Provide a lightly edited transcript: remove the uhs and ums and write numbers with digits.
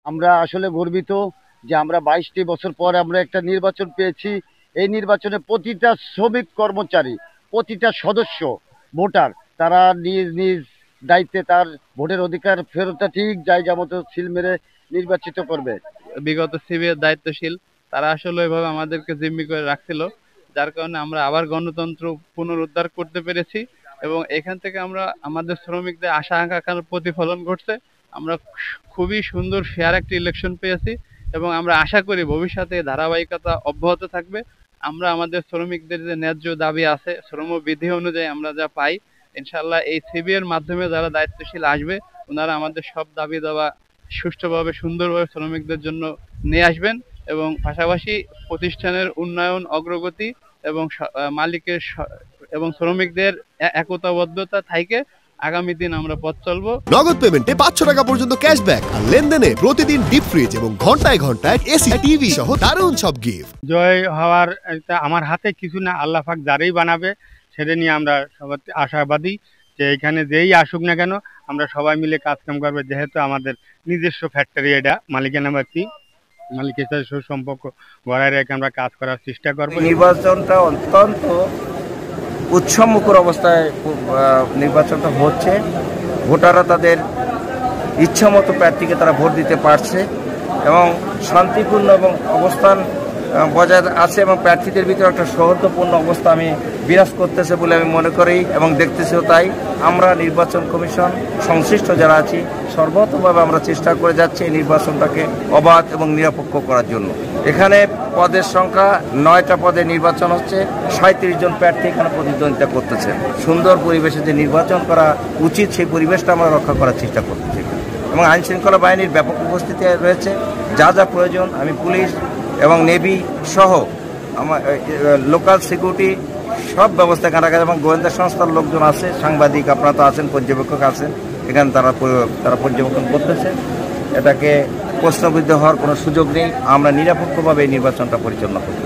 আমরা আসলে গর্বিত যে আমরা 22টি বছর পর আমরা একটা নির্বাচন পেয়েছি। এই নির্বাচনে প্রতিটা শ্রমিক কর্মচারী, প্রতিটা সদস্য, ভোটার, তারা নিজ নিজ দায়িত্বে তার ভোটের অধিকার ফেরতটা ঠিক জায়গা মতো সিল মেরে নির্বাচিত করবে। বিগত সিবিএর দায়িত্বশীল তারা আসলে ওইভাবে আমাদেরকে জিম্মি করে রাখছিল, যার কারণে আমরা আবার গণতন্ত্র পুনরুদ্ধার করতে পেরেছি এবং এখান থেকে আমরা আমাদের শ্রমিকদের আশা আকাঙ্ক্ষার প্রতিফলন ঘটছে। আমরা খুবই সুন্দর ফেয়ার একটা ইলেকশন পেয়েছি এবং আমরা আশা করি ভবিষ্যতে এই ধারাবাহিকতা অব্যাহত থাকবে। আমরা আমাদের শ্রমিকদের যে ন্যায্য দাবি আছে শ্রমবিধি অনুযায়ী আমরা যা পাই, ইনশাল্লাহ এই সিবিএর মাধ্যমে যারা দায়িত্বশীল আসবে ওনারা আমাদের সব দাবি দাবা সুষ্ঠুভাবে সুন্দরভাবে শ্রমিকদের জন্য নিয়ে আসবেন এবং পাশাপাশি প্রতিষ্ঠানের উন্নয়ন অগ্রগতি এবং মালিকের এবং শ্রমিকদের একতাবদ্ধতা থাকে আগামী দিন আমরা পথ চলবো। নগদ পেমেন্টে 500 টাকা পর্যন্ত ক্যাশব্যাক আর লেনদেনে প্রতিদিন ডিপ ফ্রিজ এবং ঘন্টায় ঘন্টায় এসি টিভি সহ দারুণ সব গিফট। জয় হওয়ার আমার হাতে কিছু না, আল্লাহ পাক যারাই বানাবে সেটা নিয়ে আমরা সবাই আশাবাদী যে এখানে যেই আসুক না কেন আমরা সবাই মিলে কাজ কাম করবো, যেহেতু আমাদের নিজস্ব ফ্যাক্টরি, এটা মালিকানা ব্যক্তি মালিকের সাথে সুসম্পর্ক গড়ায় রেখে আমরা কাজ করার চেষ্টা করবো। নির্বাচনটা অত্যন্ত উৎসবমুখর অবস্থায় নির্বাচনটা হচ্ছে। ভোটাররা তাদের ইচ্ছামতো প্রার্থীকে তারা ভোট দিতে পারছে এবং শান্তিপূর্ণ এবং অবস্থান বজায় আছে এবং প্রার্থীদের ভিতরে একটা সৌহার্দ্যপূর্ণ অবস্থা আমি বিরাজ করতেছে বলে আমি মনে করি এবং দেখতেছিও তাই। আমরা নির্বাচন কমিশন সংশ্লিষ্ট যারা আছি সর্বতভাবে আমরা চেষ্টা করে যাচ্ছি এই নির্বাচনটাকে অবাধ এবং নিরপেক্ষ করার জন্য। এখানে পদের সংখ্যা 9টা পদে নির্বাচন হচ্ছে, 37 জন প্রার্থী এখানে প্রতিদ্বন্দ্বিতা করতেছে। সুন্দর পরিবেশে যে নির্বাচন করা উচিত সেই পরিবেশটা আমরা রক্ষা করার চেষ্টা করতেছি এবং আইনশৃঙ্খলা বাহিনীর ব্যাপক উপস্থিতি রয়েছে। যা যা প্রয়োজন আমি পুলিশ এবং নেভি সহ আমার লোকাল সিকিউরিটি সব ব্যবস্থা এখানে রাখা এবং গোয়েন্দা সংস্থার লোকজন আছে, সাংবাদিক আপনারা তো আছেন, পর্যবেক্ষক আছেন, এখানে তারা পর্যবেক্ষণ করতেছে। এটাকে প্রশ্নবিদ্ধ হওয়ার কোনো সুযোগ নেই। আমরা নিরপেক্ষভাবে এই নির্বাচনটা পরিচালনা করব।